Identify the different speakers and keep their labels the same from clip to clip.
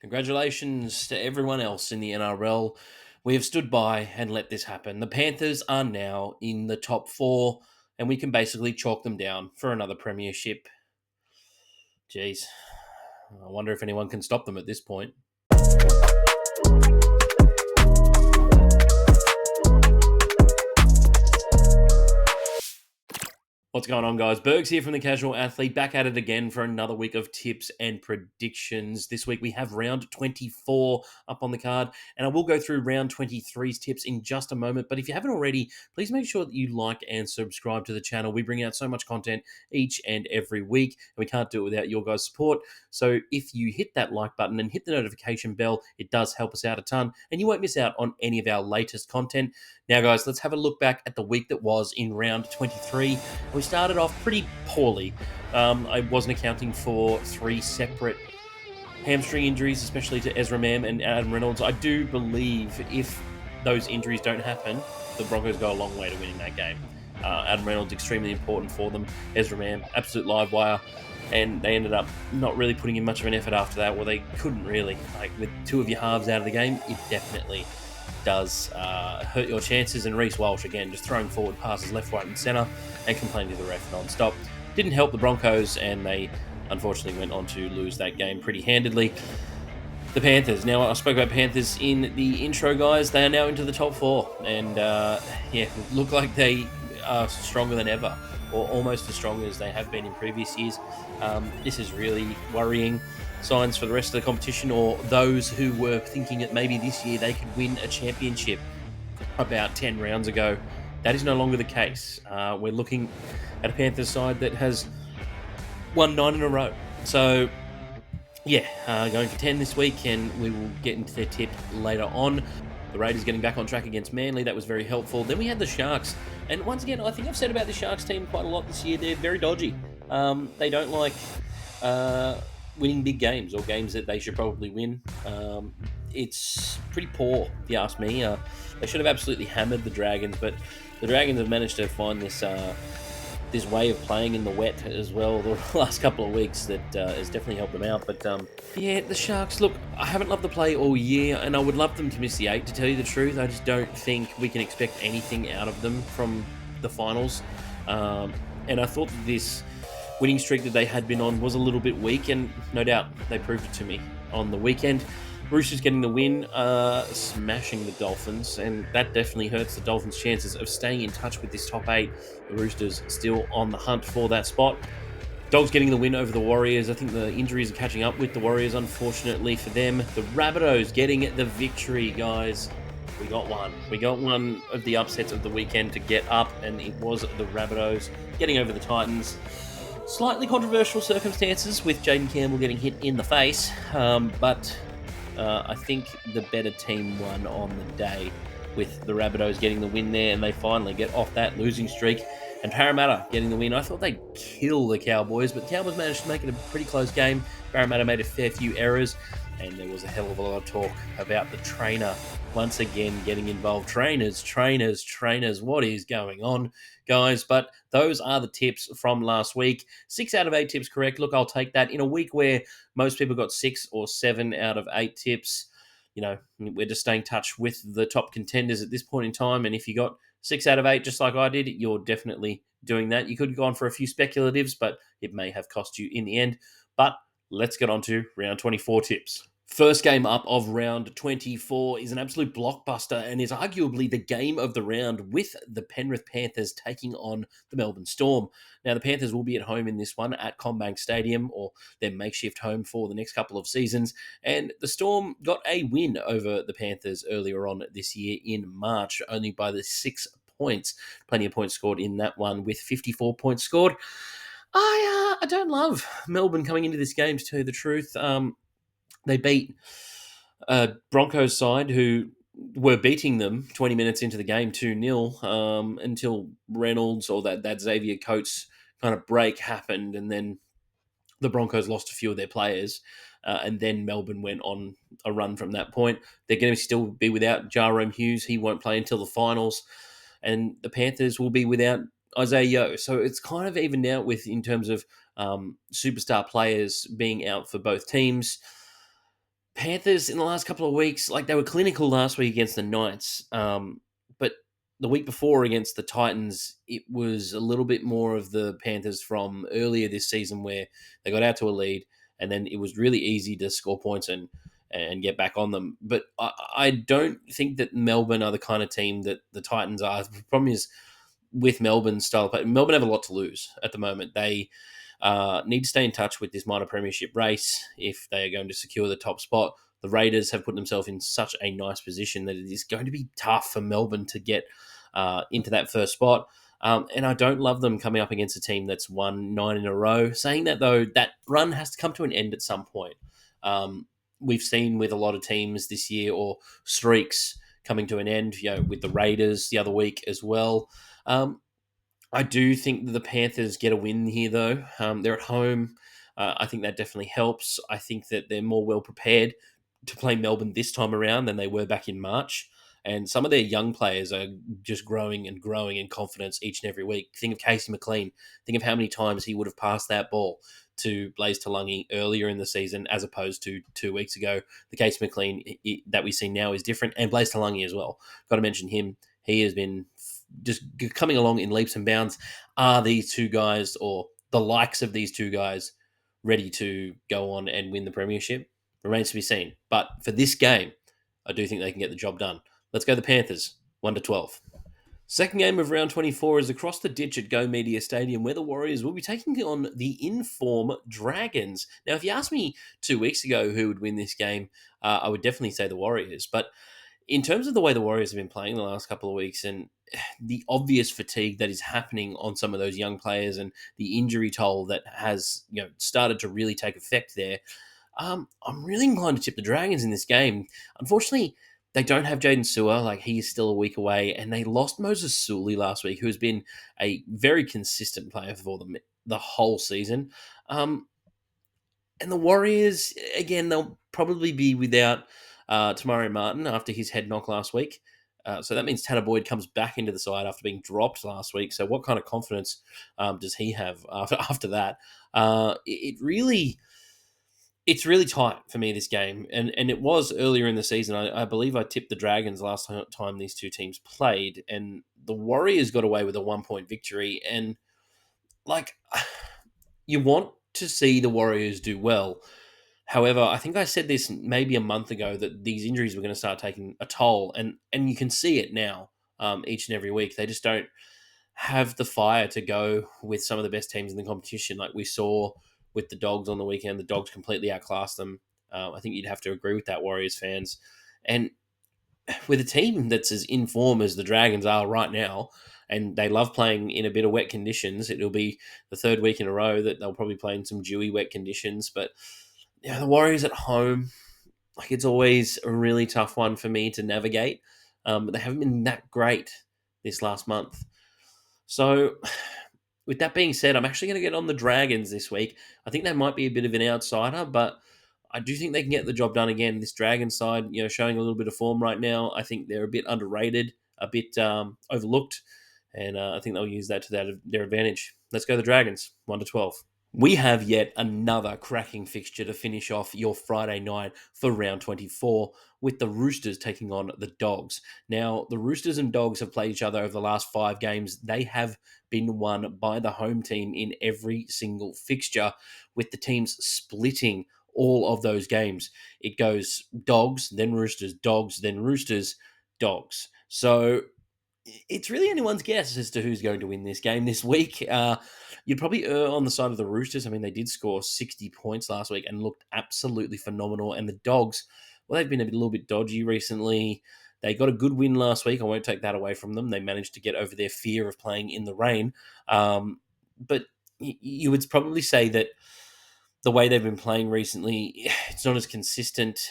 Speaker 1: Congratulations to everyone else in the NRL. We have stood by and let this happen. The Panthers are now in the top four, and we can basically chalk them down for another premiership. Jeez, I wonder if anyone can stop them at this point. What's going on, guys? Burgz here from The Casual Athlete, back at it again for another week of tips and predictions. This week we have round 24 up on the card, and I will go through round 23's tips in just a moment. But if you haven't already, please make sure that you like and subscribe to the channel. We bring out so much content each and every week, and we can't do it without your guys' support. So if you hit that like button and hit the notification bell, it does help us out a ton, and you won't miss out on any of our latest content. Now, guys, let's have a look back at the week that was in round 23. We started off pretty poorly. I wasn't accounting for three separate hamstring injuries, especially to Ezra Mam and Adam Reynolds. I do believe if those injuries don't happen, the Broncos go a long way to winning that game. Adam Reynolds, extremely important for them. Ezra Mam, absolute live wire. And they ended up not really putting in much of an effort after that. Well, they couldn't really. Like, with two of your halves out of the game, it definitely does hurt your chances. And Reece Walsh, again, just throwing forward passes left, right, and centre and complaining to the ref non-stop. Didn't help the Broncos, and they unfortunately went on to lose that game pretty handedly. The Panthers. Now, I spoke about Panthers in the intro, guys. They are now into the top four, and look like they are stronger than ever, or almost as strong as they have been in previous years. This is really worrying signs for the rest of the competition, or those who were thinking that maybe this year they could win a championship about 10 rounds ago. That is no longer the case. We're looking at a Panthers side that has won 9 in a row. So, going for 10 this week, and we will get into their tip later on. The Raiders getting back on track against Manly. That was very helpful. Then we had the Sharks. And once again, I think I've said about the Sharks team quite a lot this year. They're very dodgy. They don't like winning big games or games that they should probably win. It's pretty poor, if you ask me. They should have absolutely hammered the Dragons, but the Dragons have managed to find this way of playing in the wet as well the last couple of weeks that has definitely helped them out. But the Sharks, look, I haven't loved the play all year, and I would love them to miss the 8, to tell you the truth. I just don't think we can expect anything out of them from the finals. And I thought that this winning streak that they had been on was a little bit weak, and no doubt they proved it to me on the weekend. Roosters getting the win, smashing the Dolphins, and that definitely hurts the Dolphins' chances of staying in touch with this top 8. The Roosters still on the hunt for that spot. Dogs getting the win over the Warriors. I think the injuries are catching up with the Warriors, unfortunately for them. The Rabbitohs getting the victory, guys. We got one. We got one of the upsets of the weekend to get up, and it was the Rabbitohs getting over the Titans. Slightly controversial circumstances with Jaden Campbell getting hit in the face, but I think the better team won on the day, with the Rabbitohs getting the win there, and they finally get off that losing streak. And Parramatta getting the win. I thought they'd kill the Cowboys, but the Cowboys managed to make it a pretty close game. Parramatta made a fair few errors, and there was a hell of a lot of talk about the trainer once again getting involved. Trainers, what is going on, guys? But those are the tips from last week. 6 out of 8 tips correct. Look, I'll take that. In a week where most people got 6 or 7 out of 8 tips, we're just staying in touch with the top contenders at this point in time. And if you got 6 out of 8, just like I did, you're definitely doing that. You could have gone for a few speculatives, but it may have cost you in the end. But let's get on to round 24 tips. First game up of round 24 is an absolute blockbuster and is arguably the game of the round, with the Penrith Panthers taking on the Melbourne Storm. Now, the Panthers will be at home in this one at CommBank Stadium, or their makeshift home for the next couple of seasons. And the Storm got a win over the Panthers earlier on this year in March, only by the 6 points. Plenty of points scored in that one, with 54 points scored. I don't love Melbourne coming into this game, to tell you the truth. They beat a Broncos side who were beating them 20 minutes into the game 2-0 until Reynolds, or that Xavier Coates kind of break happened, and then the Broncos lost a few of their players, and then Melbourne went on a run from that point. They're going to still be without Jarome Hughes. He won't play until the finals, and the Panthers will be without Isaiah Yeo. So it's kind of evened out in terms of superstar players being out for both teams. Panthers in the last couple of weeks, like they were clinical last week against the Knights, but the week before against the Titans, it was a little bit more of the Panthers from earlier this season where they got out to a lead and then it was really easy to score points and get back on them. But I don't think that Melbourne are the kind of team that the Titans are. The problem is with Melbourne's style of play, Melbourne have a lot to lose at the moment. They need to stay in touch with this minor premiership race if they are going to secure the top spot. The Raiders have put themselves in such a nice position that it is going to be tough for Melbourne to get into that first spot. And I don't love them coming up against a team that's won 9 in a row. Saying that, though, that run has to come to an end at some point. We've seen with a lot of teams this year or streaks coming to an end, with the Raiders the other week as well. I do think that the Panthers get a win here, though. They're at home. I think that definitely helps. I think that they're more well prepared to play Melbourne this time around than they were back in March. And some of their young players are just growing and growing in confidence each and every week. Think of Casey McLean. Think of how many times he would have passed that ball to Blaze Talungi earlier in the season as opposed to 2 weeks ago. The Casey McLean that we see now is different, and Blaze Talungi as well. Got to mention him. He has been just coming along in leaps and bounds. Are these two guys or the likes of these two guys ready to go on and win the premiership? Remains to be seen. But for this game, I do think they can get the job done. Let's go the Panthers, 1-12. Second game of round 24 is across the ditch at Go Media Stadium, where the Warriors will be taking on the Inform Dragons. Now, if you asked me 2 weeks ago who would win this game, I would definitely say the Warriors. But in terms of the way the Warriors have been playing the last couple of weeks and the obvious fatigue that is happening on some of those young players and the injury toll that has started to really take effect there, I'm really inclined to tip the Dragons in this game. Unfortunately, they don't have Jaden Sewer, like he is still a week away, and they lost Moses Sully last week, who has been a very consistent player for them the whole season. And the Warriors, again, they'll probably be without Tamari Martin after his head knock last week. So that means Tanner Boyd comes back into the side after being dropped last week. So what kind of confidence does he have after that? It's really tight for me, this game. And it was earlier in the season. I believe I tipped the Dragons last time these two teams played. And the Warriors got away with a 1-point victory. And, like, you want to see the Warriors do well. However, I think I said this maybe a month ago that these injuries were going to start taking a toll. And you can see it now each and every week. They just don't have the fire to go with some of the best teams in the competition. Like we saw with the Dogs on the weekend, the Dogs completely outclassed them. I think you'd have to agree with that, Warriors fans. And with a team that's as in form as the Dragons are right now, and they love playing in a bit of wet conditions, it'll be the third week in a row that they'll probably play in some dewy, wet conditions. But the Warriors at home, like it's always a really tough one for me to navigate. But they haven't been that great this last month. So, with that being said, I'm actually going to get on the Dragons this week. I think they might be a bit of an outsider, but I do think they can get the job done again. This Dragon side, showing a little bit of form right now. I think they're a bit underrated, a bit overlooked, and I think they'll use that to their advantage. Let's go the Dragons, 1-12. We have yet another cracking fixture to finish off your Friday night for round 24 with the Roosters taking on the Dogs. Now, the Roosters and Dogs have played each other over the last 5 games. They have been won by the home team in every single fixture, with the teams splitting all of those games. It goes Dogs, then Roosters, Dogs, then Roosters, Dogs. So it's really anyone's guess as to who's going to win this game this week. You'd probably err on the side of the Roosters. I mean, they did score 60 points last week and looked absolutely phenomenal. And the Dogs, well, they've been a little bit dodgy recently. They got a good win last week. I won't take that away from them. They managed to get over their fear of playing in the rain. But you would probably say that the way they've been playing recently, it's not as consistent.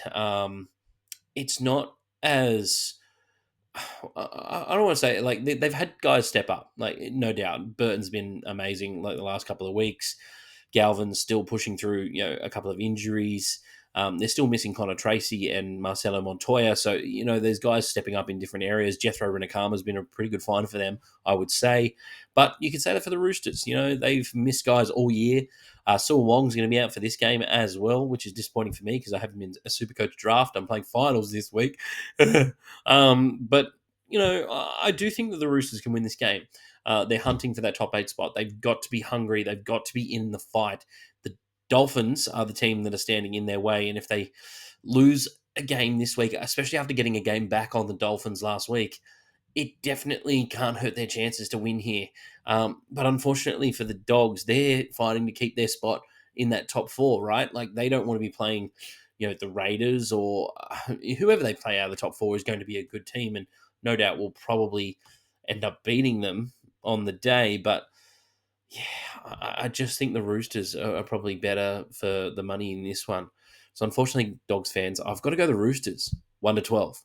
Speaker 1: It's not as... I don't want to say like they've had guys step up, like no doubt. Burton's been amazing like the last couple of weeks. Galvin's still pushing through, a couple of injuries. They're still missing Connor Tracy and Marcelo Montoya. So, there's guys stepping up in different areas. Jethro Renakama's been a pretty good find for them, I would say. But you could say that for the Roosters. They've missed guys all year. Saul Wong's going to be out for this game as well, which is disappointing for me because I haven't been a Supercoach draft. I'm playing finals this week. But, I do think that the Roosters can win this game. They're hunting for that top 8 spot. They've got to be hungry. They've got to be in the fight. The Dolphins are the team that are standing in their way, and if they lose a game this week, especially after getting a game back on the Dolphins last week, it definitely can't hurt their chances to win here. But unfortunately for the Dogs, they're fighting to keep their spot in that top 4, right? Like, they don't want to be playing, the Raiders or whoever they play out of the top 4 is going to be a good team, and no doubt will probably end up beating them on the day. But yeah, I just think the Roosters are probably better for the money in this one. So unfortunately, Dogs fans, I've got to go the Roosters, 1-12.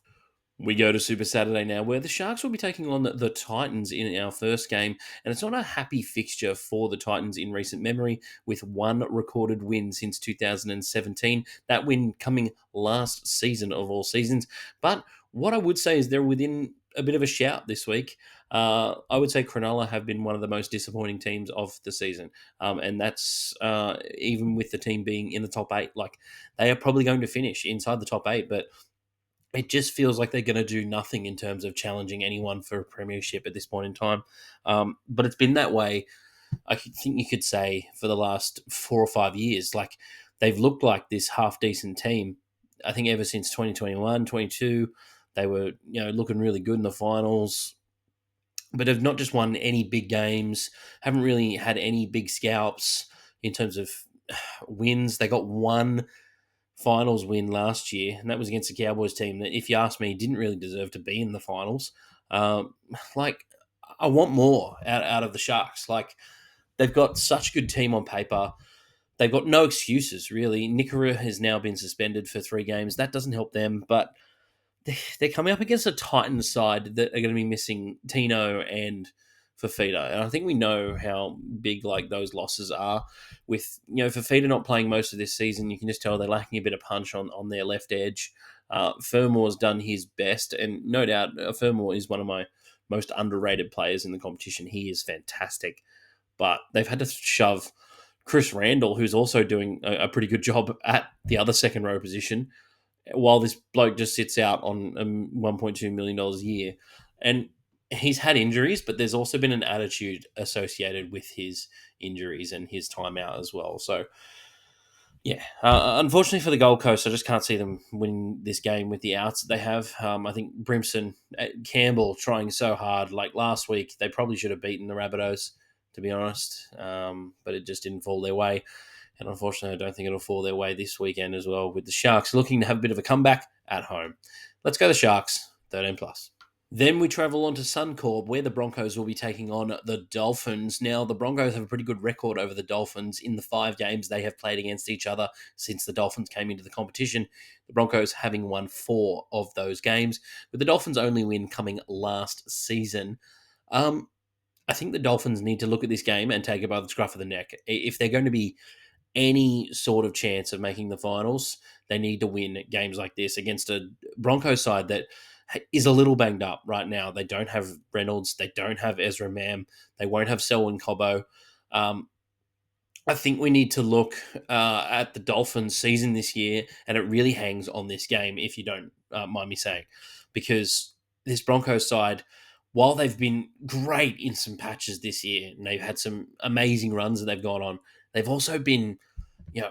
Speaker 1: We go to Super Saturday now, where the Sharks will be taking on the Titans in our first game. And it's not a happy fixture for the Titans in recent memory, with one recorded win since 2017. That win coming last season of all seasons. But what I would say is they're within a bit of a shout this week. I would say Cronulla have been one of the most disappointing teams of the season. And that's even with the team being in the top 8. Like, they are probably going to finish inside the top 8, but it just feels like they're going to do nothing in terms of challenging anyone for a premiership at this point in time. But it's been that way, I think you could say, for the last 4 or 5 years. Like, they've looked like this half-decent team, I think, ever since 2021, 22. They were, looking really good in the finals, but have not just won any big games, haven't really had any big scalps in terms of wins. They got one finals win last year, and that was against the Cowboys team that, if you ask me, didn't really deserve to be in the finals. Like, I want more out of the Sharks. Like, they've got such a good team on paper. They've got no excuses, really. Nikora has now been suspended for 3 games. That doesn't help them, but they're coming up against a Titans side that are going to be missing Tino and Fafita. And I think we know how big, like, those losses are. With, Fafita not playing most of this season, you can just tell they're lacking a bit of punch on their left edge. Fermore's done his best, and no doubt Fermore is one of my most underrated players in the competition. He is fantastic. But they've had to shove Chris Randall, who's also doing a pretty good job at the other second row position, while this bloke just sits out on $1.2 million a year. And he's had injuries, but there's also been an attitude associated with his injuries and his time out as well. So, yeah, unfortunately for the Gold Coast, I just can't see them winning this game with the outs that they have. I think Brimson, Campbell trying so hard. Like last week, they probably should have beaten the Rabbitohs, to be honest, but it just didn't fall their way. And unfortunately, I don't think it'll fall their way this weekend as well, with the Sharks looking to have a bit of a comeback at home. Let's go the Sharks, 13+. Then we travel on to Suncorp, where the Broncos will be taking on the Dolphins. Now, the Broncos have a pretty good record over the Dolphins in the 5 games they have played against each other since the Dolphins came into the competition. The Broncos having won 4 of those games, with the Dolphins' only win coming last season. I think the Dolphins need to look at this game and take it by the scruff of the neck. If they're going to be any sort of chance of making the finals, they need to win games like this against a Broncos side that is a little banged up right now. They don't have Reynolds. They don't have Ezra Mam. They won't have Selwyn Cobbo. I think we need to look at the Dolphins' season this year, and it really hangs on this game, if you don't mind me saying, because this Broncos side, while they've been great in some patches this year, and they've had some amazing runs that they've gone on, they've also been,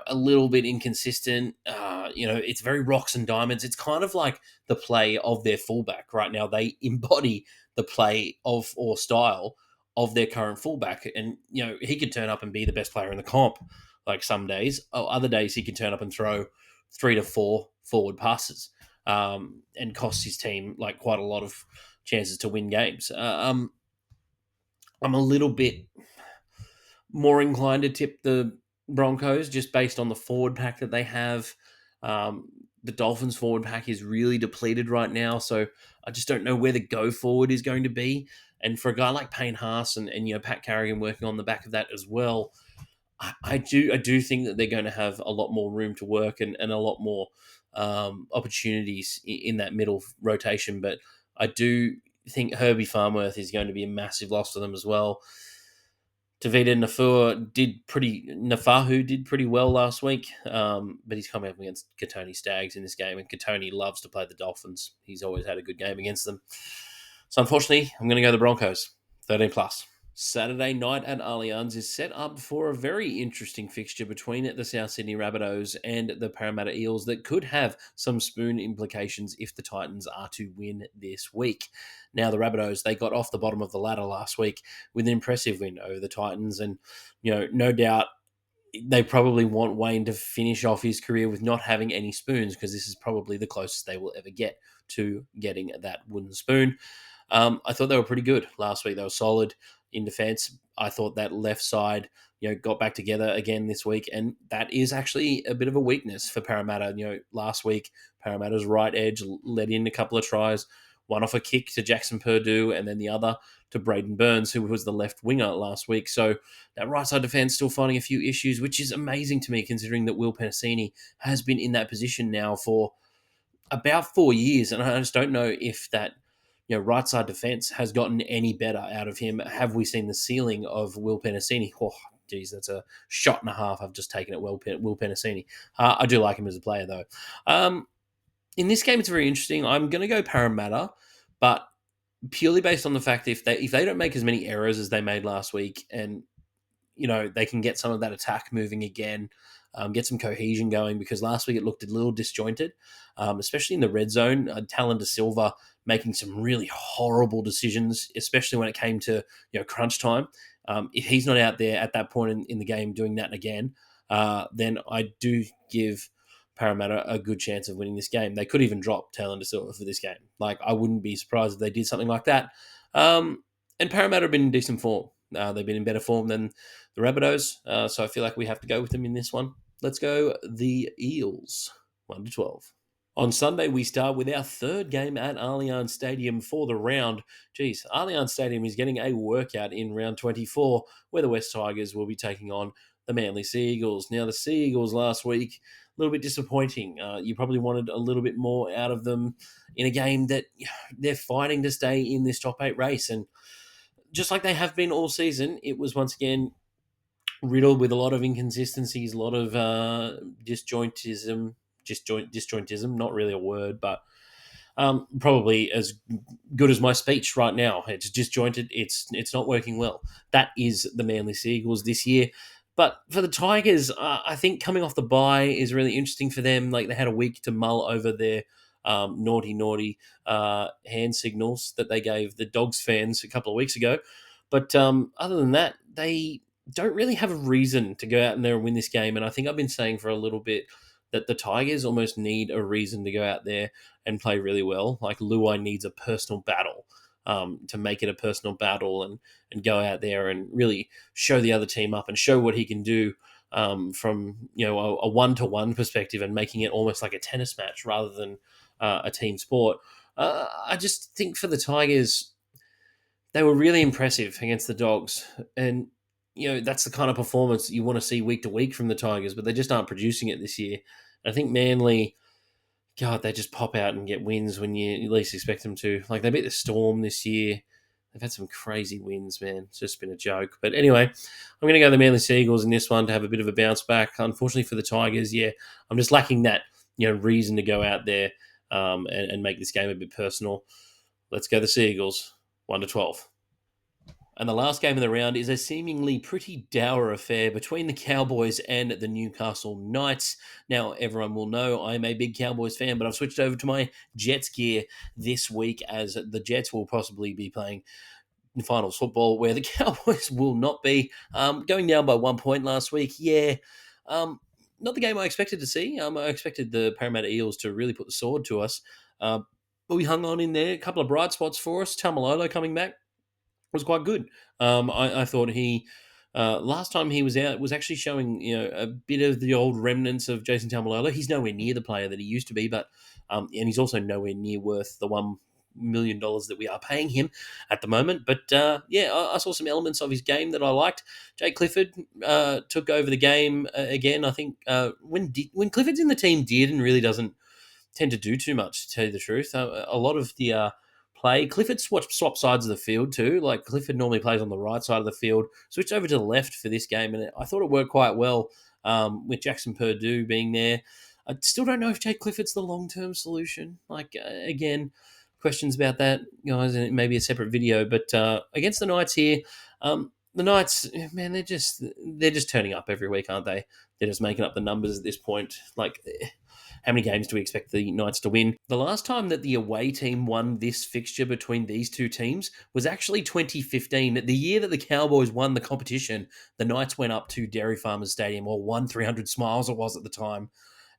Speaker 1: a little bit inconsistent. It's very rocks and diamonds. It's kind of like the play of their fullback right now. They embody the play of, or style of, their current fullback. And, he could turn up and be the best player in the comp, like some days. Other days he can turn up and throw 3 to 4 forward passes, and cost his team like quite a lot of chances to win games. I'm a little bit more inclined to tip the Broncos just based on the forward pack that they have. The Dolphins forward pack is really depleted right now, so I just don't know where the go forward is going to be. And for a guy like Payne Haas and Pat Carrigan working on the back of that as well, I do think that they're going to have a lot more room to work and a lot more opportunities in that middle rotation. But I do think Herbie Farmworth is going to be a massive loss for them as well. Tavita Nafahu did pretty well last week, but he's coming up against Katoni Staggs in this game, and Katoni loves to play the Dolphins. He's always had a good game against them. So unfortunately, I'm going to go the Broncos, 13 plus. Saturday night at Allianz is set up for a very interesting fixture between the South Sydney Rabbitohs and the Parramatta Eels that could have some spoon implications if the Titans are to win this week. Now, the Rabbitohs, they got off the bottom of the ladder last week with an impressive win over the Titans, and no doubt they probably want Wayne to finish off his career with not having any spoons, because this is probably the closest they will ever get to getting that wooden spoon. I thought they were pretty good last week. They were solid in defence. I thought that left side, got back together again this week, and that is actually a bit of a weakness for Parramatta. Last week Parramatta's right edge let in a couple of tries, one off a kick to Jackson Purdue, and then the other to Braden Burns, who was the left winger last week. So that right side defence still finding a few issues, which is amazing to me considering that Will Penasini has been in that position now for about 4 years, and I just don't know if that right side defense has gotten any better out of him. Have we seen the ceiling of Will Penasini? Oh, geez, that's a shot and a half. I've just taken it. Will Penasini. I do like him as a player though. In this game, it's very interesting. I'm going to go Parramatta, but purely based on the fact if they don't make as many errors as they made last week, and they can get some of that attack moving again, get some cohesion going, because last week it looked a little disjointed, especially in the red zone. Talon De Silva making some really horrible decisions, especially when it came to crunch time. If he's not out there at that point in the game doing that again, then I do give Parramatta a good chance of winning this game. They could even drop Talon De Silva for this game. Like, I wouldn't be surprised if they did something like that. And Parramatta have been in decent form. They've been in better form than the Rabbitohs, so I feel like we have to go with them in this one. Let's go the Eels, 1-12. On Sunday, we start with our third game at Allianz Stadium for the round. Geez, Allianz Stadium is getting a workout in round 24, where the West Tigers will be taking on the Manly Sea Eagles. Now, the Sea Eagles last week, a little bit disappointing. You probably wanted a little bit more out of them in a game that they're fighting to stay in this top 8 race. And just like they have been all season, it was once again riddled with a lot of inconsistencies, a lot of disjointism, not really a word, but probably as good as my speech right now. It's disjointed. It's not working well. That is the Manly Sea Eagles this year. But for the Tigers, I think coming off the bye is really interesting for them. Like, they had a week to mull over their naughty hand signals that they gave the Dogs fans a couple of weeks ago. But other than that, they don't really have a reason to go out in there and win this game. And I think I've been saying for a little bit that the Tigers almost need a reason to go out there and play really well. Like, Luai needs a personal battle to make it a personal battle, and go out there and really show the other team up and show what he can do from a one-to-one perspective, and making it almost like a tennis match rather than a team sport. I just think for the Tigers, they were really impressive against the Dogs, and that's the kind of performance that you want to see week to week from the Tigers, but they just aren't producing it this year. And I think Manly, God, they just pop out and get wins when you least expect them to. Like, they beat the Storm this year. They've had some crazy wins, man. It's just been a joke. But anyway, I'm going to go the Manly Sea Eagles in this one to have a bit of a bounce back. Unfortunately for the Tigers, I'm just lacking that reason to go out there and make this game a bit personal. Let's go the Sea Eagles, 1-12. And the last game of the round is a seemingly pretty dour affair between the Cowboys and the Newcastle Knights. Now, everyone will know I'm a big Cowboys fan, but I've switched over to my Jets gear this week, as the Jets will possibly be playing finals football, where the Cowboys will not be. Going down by 1 point last week, not the game I expected to see. I expected the Parramatta Eels to really put the sword to us, but we hung on in there. A couple of bright spots for us. Tamalolo coming back was quite good. I thought he last time he was out was actually showing a bit of the old remnants of Jason Taumalolo. He's nowhere near the player that he used to be, but and he's also nowhere near worth the million that we are paying him at the moment. But I saw some elements of his game that I liked. Jake Clifford took over the game again. I think when Clifford's in the team, Dearden really doesn't tend to do too much, to tell you the truth. A lot of the play, Clifford swap sides of the field too. Like Clifford normally plays on the right side of the field, switched over to the left for this game, and I thought it worked quite well with Jackson Purdue being there. I still don't know if Jake Clifford's the long-term solution. Like, again, questions about that, guys, and maybe a separate video. But against the Knights here, the Knights, man, they're just turning up every week, aren't they? They're just making up the numbers at this point. Like, how many games do we expect the Knights to win? The last time that the away team won this fixture between these two teams was actually 2015. The year that the Cowboys won the competition, the Knights went up to Dairy Farmers Stadium, or won 300 Smiles it was at the time,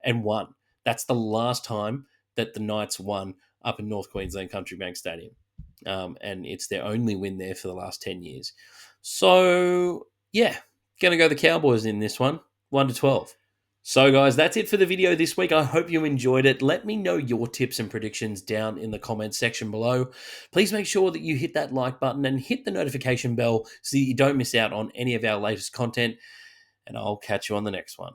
Speaker 1: and won. That's the last time that the Knights won up in North Queensland Country Bank Stadium. And it's their only win there for the last 10 years. So, yeah, going to go the Cowboys in this one, 1-12. So, guys, that's it for the video this week. I hope you enjoyed it. Let me know your tips and predictions down in the comments section below. Please make sure that you hit that like button and hit the notification bell so that you don't miss out on any of our latest content. And I'll catch you on the next one.